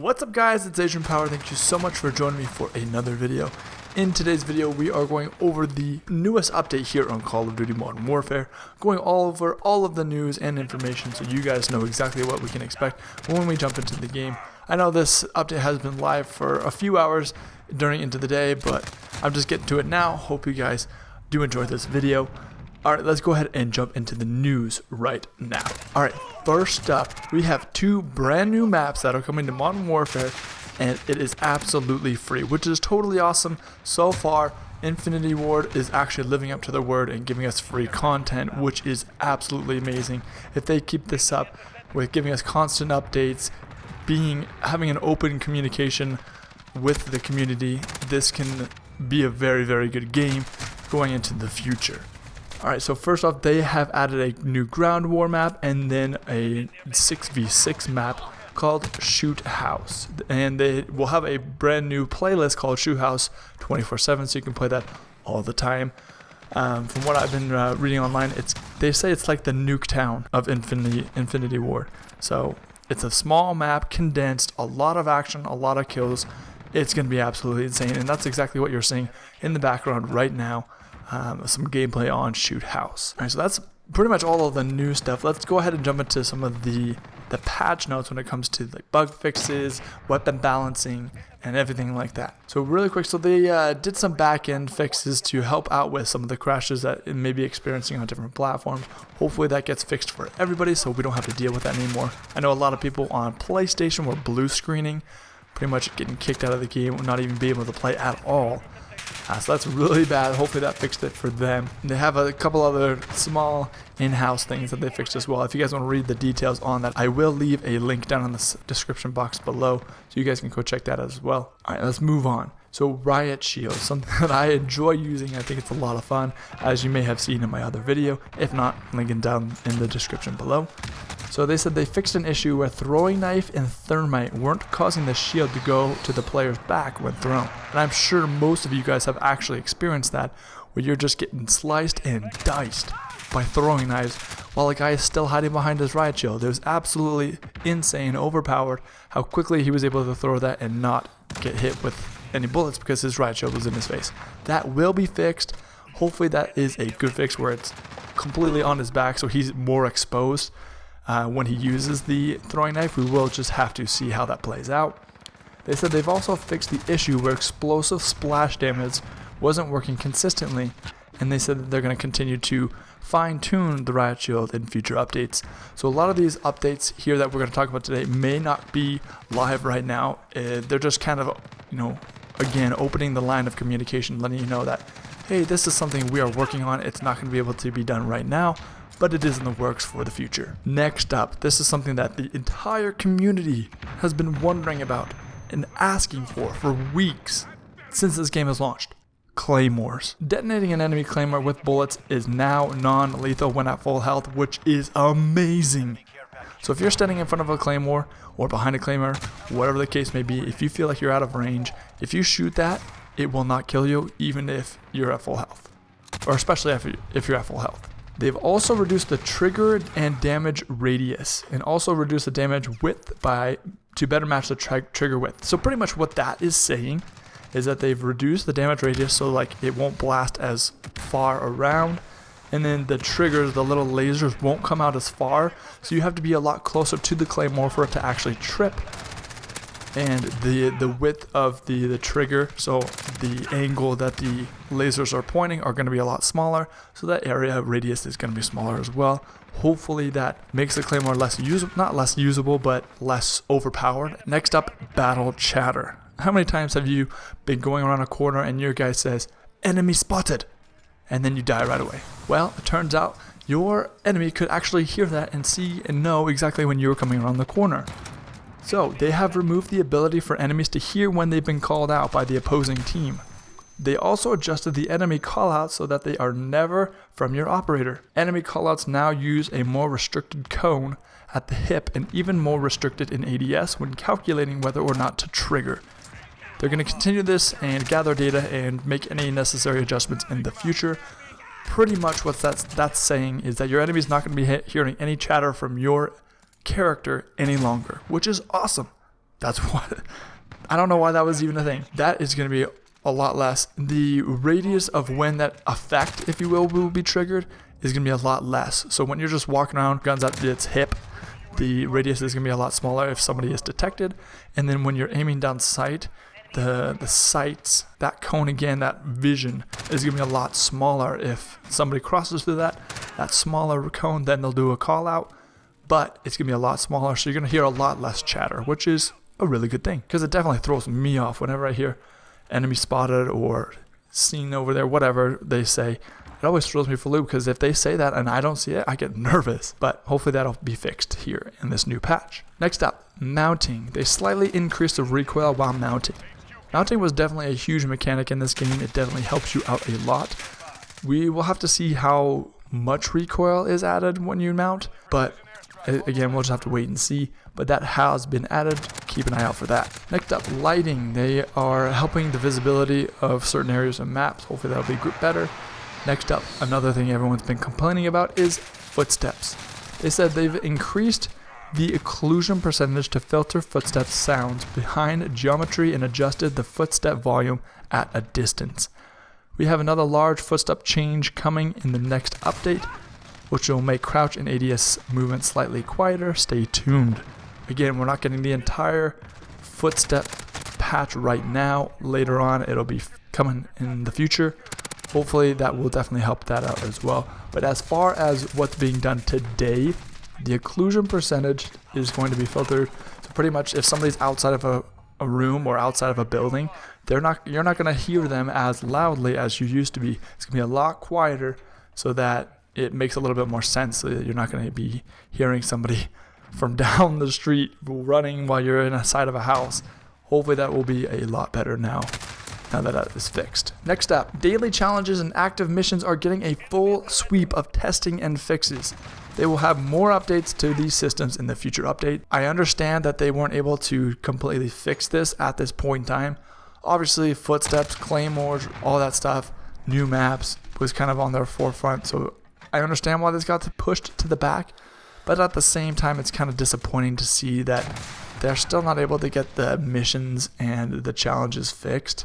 What's up guys, it's Asian Power. Thank you so much for joining me for another video. In today's video we are going over the newest update here on Call of Duty Modern Warfare, going over all of the news and information so you guys know exactly what we can expect when we jump into the game. I know this update has been live for a few hours into the day, but I'm just getting to it now. Hope you guys do enjoy this video. Alright, let's go ahead and jump into the news right now. Alright, first up, we have two brand new maps that are coming to Modern Warfare, and it is absolutely free, which is totally awesome. So far, Infinity Ward is actually living up to their word and giving us free content, which is absolutely amazing. If they keep this up with giving us constant updates, having an open communication with the community, this can be a very, very good game going into the future. Alright, so first off, they have added a new ground war map and then a 6v6 map called Shoot House. And they will have a brand new playlist called Shoot House 24/7, so you can play that all the time. From what I've been reading online, they say it's like the nuke town of Infinity Ward. So it's a small map, condensed, a lot of action, a lot of kills. It's going to be absolutely insane, and that's exactly what you're seeing in the background right now. Some gameplay on Shoot House. Alright, so that's pretty much all of the new stuff. Let's go ahead and jump into some of the patch notes when it comes to like bug fixes, weapon balancing, and everything like that. So really quick, so they did some back-end fixes to help out with some of the crashes that it may be experiencing on different platforms. Hopefully that gets fixed for everybody so we don't have to deal with that anymore. I know a lot of people on PlayStation were blue screening, pretty much getting kicked out of the game, not even being able to play at all. So that's really bad. Hopefully that fixed it for them. They have a couple other small in-house things that they fixed as well. If you guys want to read the details on that, I will leave a link down in the description box below so you guys can go check that out as well. Alright, let's move on. So Riot Shield, something that I enjoy using. I think it's a lot of fun, as you may have seen in my other video. If not, linking down in the description below. So they said they fixed an issue where throwing knife and thermite weren't causing the shield to go to the player's back when thrown. And I'm sure most of you guys have actually experienced that, where you're just getting sliced and diced by throwing knives while a guy is still hiding behind his riot shield. It was absolutely insane, overpowered, how quickly he was able to throw that and not get hit with any bullets because his riot shield was in his face. That will be fixed. Hopefully that is a good fix where it's completely on his back so he's more exposed. When he uses the throwing knife, we will just have to see how that plays out. They said they've also fixed the issue where explosive splash damage wasn't working consistently, and they said that they're going to continue to fine-tune the Riot Shield in future updates. So a lot of these updates here that we're going to talk about today may not be live right now. They're just kind of, again, opening the line of communication, letting you know that, hey, this is something we are working on. It's not going to be able to be done right now, but it is in the works for the future. Next up, this is something that the entire community has been wondering about and asking for weeks since this game has launched. Claymores. Detonating an enemy claymore with bullets is now non-lethal when at full health, which is amazing. So if you're standing in front of a claymore or behind a claymore, whatever the case may be, if you feel like you're out of range, if you shoot that, it will not kill you even if you're at full health, or especially if you're at full health. They've also reduced the trigger and damage radius, and also reduced the damage width to better match the trigger width. So pretty much what that is saying is that they've reduced the damage radius so like it won't blast as far around, and then the triggers, the little lasers, won't come out as far, so you have to be a lot closer to the claymore for it to actually trip. And the width of the trigger, so the angle that the lasers are pointing, are going to be a lot smaller, so that area radius is going to be smaller as well. Hopefully that makes the claymore not less usable, but less overpowered. Next up, battle chatter. How many times have you been going around a corner and your guy says, "Enemy spotted," and then you die right away? Well, it turns out your enemy could actually hear that and see and know exactly when you were coming around the corner. So they have removed the ability for enemies to hear when they've been called out by the opposing team. They also adjusted the enemy callouts so that they are never from your operator. Enemy callouts now use a more restricted cone at the hip and even more restricted in ADS when calculating whether or not to trigger. They're going to continue this and gather data and make any necessary adjustments in the future. Pretty much what that's saying is that your enemy's not going to be hearing any chatter from your character any longer, which is awesome. That's what, I don't know why that was even a thing. That is going to be a lot less. The radius of when that effect, if you will be triggered is going to be a lot less. So when you're just walking around, guns at its hip, the radius is going to be a lot smaller if somebody is detected. And then when you're aiming down sight, the sights, that cone again, that vision is going to be a lot smaller. If somebody crosses through that smaller cone, then they'll do a call out, but it's going to be a lot smaller. So you're going to hear a lot less chatter, which is a really good thing, because it definitely throws me off whenever I hear enemy spotted or seen over there, whatever they say. It always throws me for a loop, because if they say that and I don't see it, I get nervous. But hopefully that'll be fixed here in this new patch. Next up, mounting. They slightly increased the recoil while mounting. Mounting was definitely a huge mechanic in this game. It definitely helps you out a lot. We will have to see how much recoil is added when you mount, but again, we'll just have to wait and see. But that has been added. Keep an eye out for that. Next up, lighting. They are helping the visibility of certain areas and maps. Hopefully that'll be better. Next up, another thing everyone's been complaining about is footsteps. They said they've increased the occlusion percentage to filter footstep sounds behind geometry and adjusted the footstep volume at a distance. We have another large footstep change coming in the next update, which will make crouch and ADS movement slightly quieter. Stay tuned. Again, we're not getting the entire footstep patch right now. Later on, it'll be coming in the future. Hopefully that will definitely help that out as well. But as far as what's being done today, the occlusion percentage is going to be filtered. So pretty much if somebody's outside of a room or outside of a building, you're not going to hear them as loudly as you used to be. It's going to be a lot quieter, so that it makes a little bit more sense. So that you're not going to be hearing somebody from down the street running while you're inside of a house. Hopefully that will be a lot better now that is fixed. Next up, daily challenges and active missions are getting a full sweep of testing and fixes. They will have more updates to these systems in the future update. I understand that they weren't able to completely fix this at this point in time. Obviously, footsteps, claymores, all that stuff, new maps was kind of on their forefront. So I understand why this got pushed to the back, but at the same time, it's kind of disappointing to see that they're still not able to get the missions and the challenges fixed.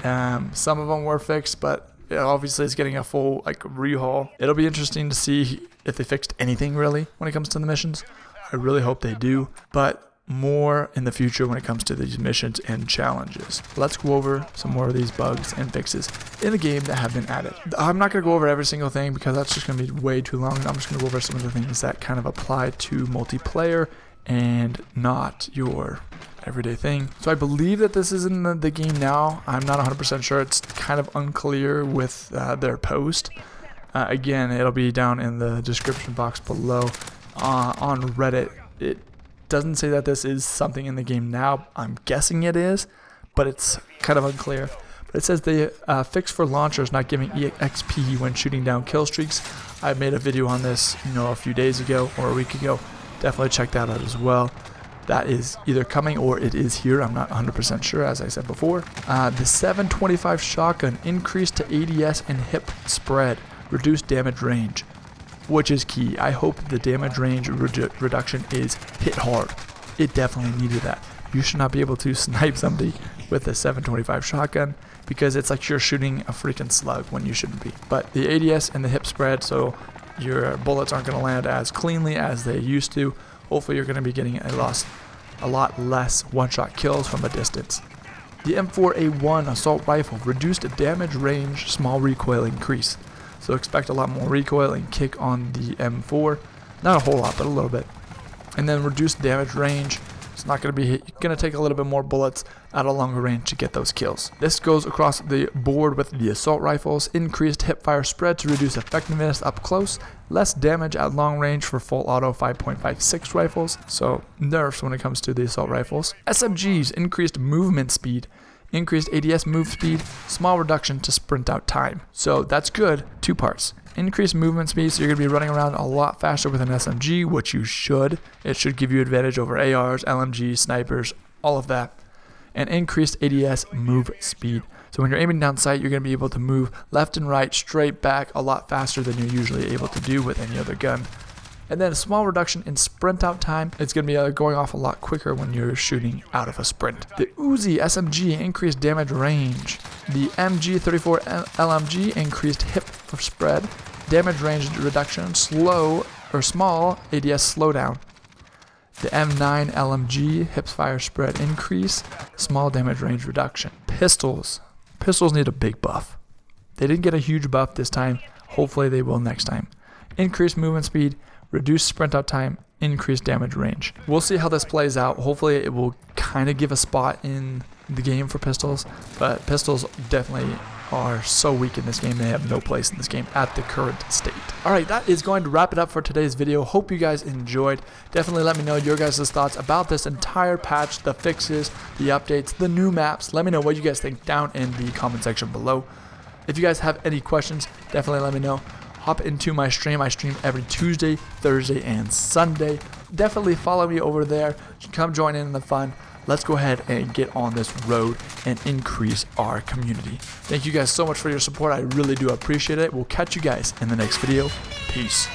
Some of them were fixed, but obviously it's getting a full rehaul. It'll be interesting to see if they fixed anything really when it comes to the missions. I really hope they do, but more in the future when it comes to these missions and challenges. Let's go over some more of these bugs and fixes in the game that have been added. I'm not going to go over every single thing because that's just going to be way too long. I'm just going to go over some of the things that kind of apply to multiplayer and not your everyday thing. So I believe that this is in the game now. I'm not 100% sure. It's kind of unclear with their post. Again, it'll be down in the description box below. On Reddit, it doesn't say that this is something in the game now. I'm guessing it is, but it's kind of unclear. But it says the fix for launchers not giving XP when shooting down kill streaks. I made a video on this, a few days ago or a week ago. Definitely check that out as well. That is either coming or it is here. I'm not 100% sure, as I said before. The 725 shotgun increased to ADS and hip spread, reduced damage range, which is key. I hope the damage range reduction is hit hard. It definitely needed that. You should not be able to snipe somebody with a 725 shotgun because it's like you're shooting a freaking slug when you shouldn't be. But the ADS and the hip spread, so your bullets aren't going to land as cleanly as they used to. Hopefully you're going to be getting a lot less one-shot kills from a distance. The M4A1 assault rifle reduced damage range, small recoil increase. So expect a lot more recoil and kick on the M4. Not a whole lot, but a little bit. And then reduced damage range. It's not going to be hit. You're going to take a little bit more bullets at a longer range to get those kills. This goes across the board with the assault rifles. Increased hipfire spread to reduce effectiveness up close. Less damage at long range for full auto 5.56 rifles. So nerfs when it comes to the assault rifles. SMGs increased movement speed. Increased ADS move speed, small reduction to sprint out time. So that's good. Two parts. Increased movement speed, so you're going to be running around a lot faster with an SMG, which you should. It should give you advantage over ARs, LMGs, snipers, all of that. And increased ADS move speed. So when you're aiming down sight, you're going to be able to move left and right, straight back a lot faster than you're usually able to do with any other gun. And then a small reduction in sprint out time. It's going to be going off a lot quicker when you're shooting out of a sprint. The Uzi SMG increased damage range. The MG34 LMG increased hip spread. Damage range reduction, small ADS slowdown. The M9 LMG hips fire spread increase, small damage range reduction. Pistols need a big buff. They didn't get a huge buff this time. Hopefully they will next time. Increased movement speed, reduced sprint out time, increased damage range. We'll see how this plays out. Hopefully it will kind of give a spot in the game for pistols, but pistols definitely are so weak in this game. They have no place in this game at the current state. Alright, that is going to wrap it up for today's video. Hope you guys enjoyed. Definitely let me know your guys' thoughts about this entire patch, the fixes, the updates, the new maps. Let me know what you guys think down in the comment section below. If you guys have any questions, definitely let me know. Hop into my stream. I stream every Tuesday, Thursday, and Sunday. Definitely follow me over there. Come join in the fun. Let's go ahead and get on this road and increase our community. Thank you guys so much for your support. I really do appreciate it. We'll catch you guys in the next video. Peace.